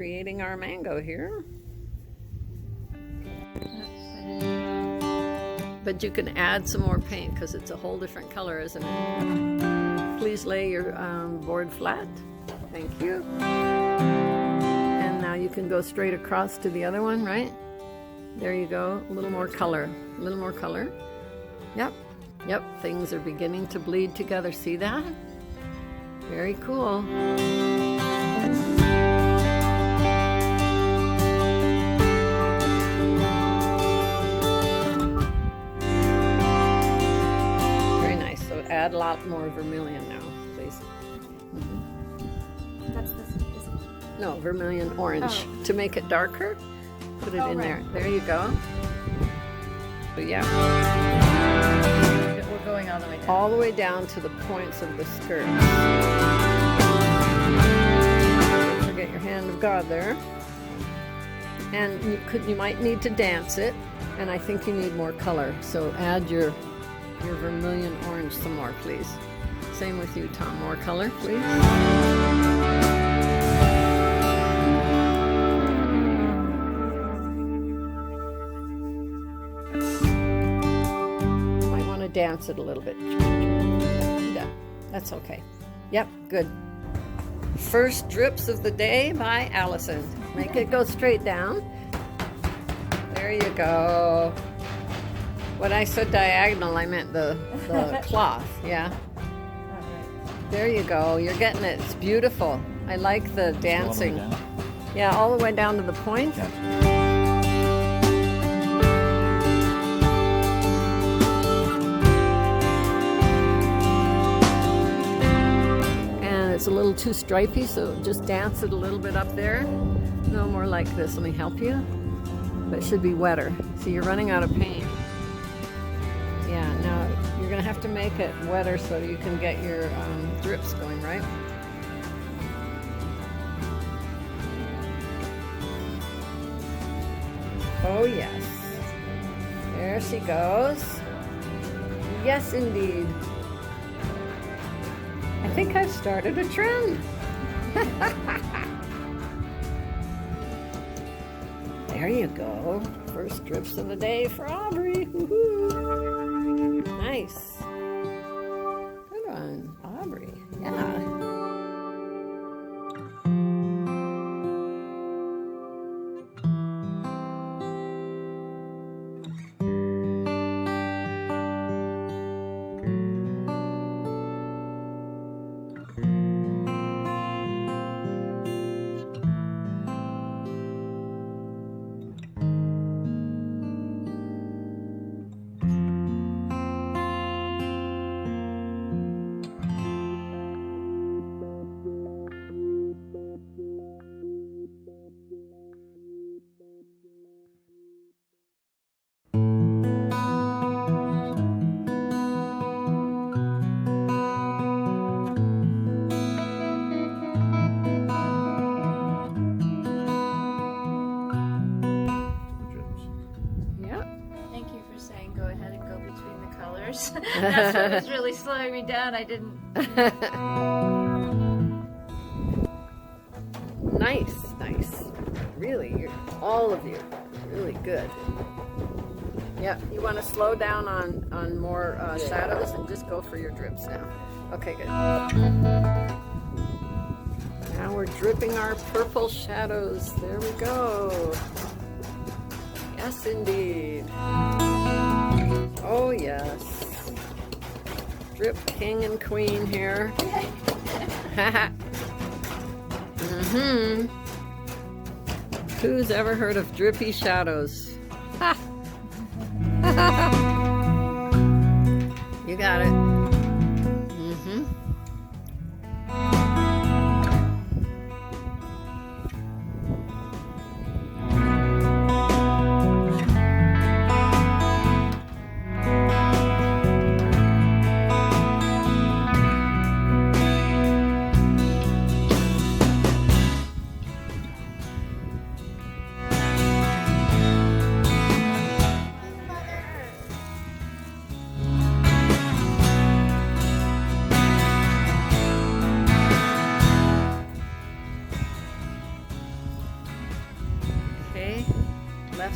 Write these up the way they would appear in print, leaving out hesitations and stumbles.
creating our mango here. But you can add some more paint because it's a whole different color, isn't it? Please lay your board flat. Thank you. And now you can go straight across to the other one, right? There you go. A little more color. A little more color. Yep. Yep. Things are beginning to bleed together. See that? Very cool. Very nice. So add a lot more vermilion now, please. That's this. No, vermilion orange. To make it darker, put it in there. There you go. So yeah. We're going all the way down. All the way down to the points of the skirt. Don't forget your hand of God there. And you might need to dance it, and I think you need more color. So add your vermilion orange some more, please. Same with you, Tom. More color, please. Dance it a little bit. Yeah, that's okay. Yep, good. First drips of the day by Allison. Make it go straight down. There you go. When I said diagonal, I meant the cloth. Yeah. There you go. You're getting it. It's beautiful. I like the dancing. Yeah, all the way down to the point. Yeah. It's a little too stripy, so just dance it a little bit up there. No, more like this. Let me help you. But it should be wetter. See, you're running out of paint. Yeah, now you're going to have to make it wetter so you can get your drips going, right? Oh, yes. There she goes. Yes, indeed. I think I've started a trend. There you go. First drips of the day for Aubrey. Woohoo. Nice. Good one, Aubrey. Yeah. That's what was really slowing me down. I didn't. Nice, nice. Really, all of you, really good. Yeah, you want to slow down on more shadows and just go for your drips now. Okay, good. Now we're dripping our purple shadows. There we go. Yes, indeed. Oh, yes. Drip king and queen here. Who's ever heard of drippy shadows? You got it.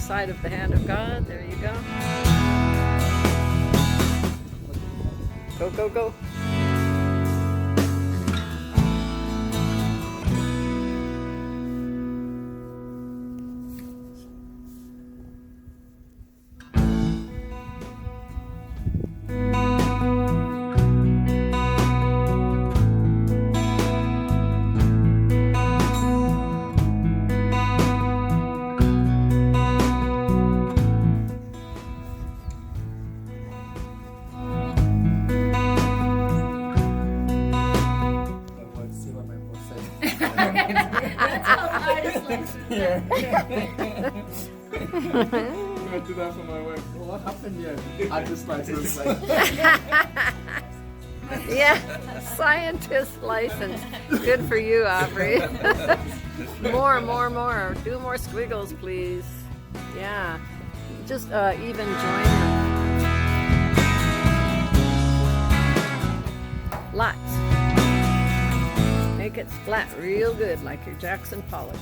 side of the hand of God. There you go. Go, go, go. Yeah. I'm gonna do that for my wife. Well, what happened here? I just like this. Yeah, scientist license. Good for you, Aubrey. More. Do more squiggles, please. Yeah, just even join lots. Make it splat real good, like your Jackson Pollock.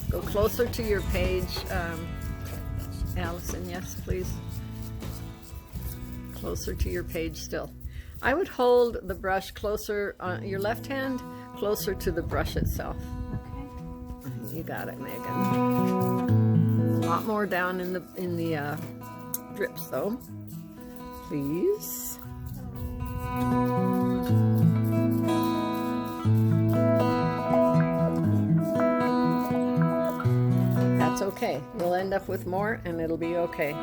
Go closer to your page, Allison. Yes, please. Closer to your page still. I would hold the brush closer on your left hand, closer to the brush itself. Okay. You got it, Megan. A lot more down in the drips, though. Please. That's okay. We'll end up with more, and it'll be okay.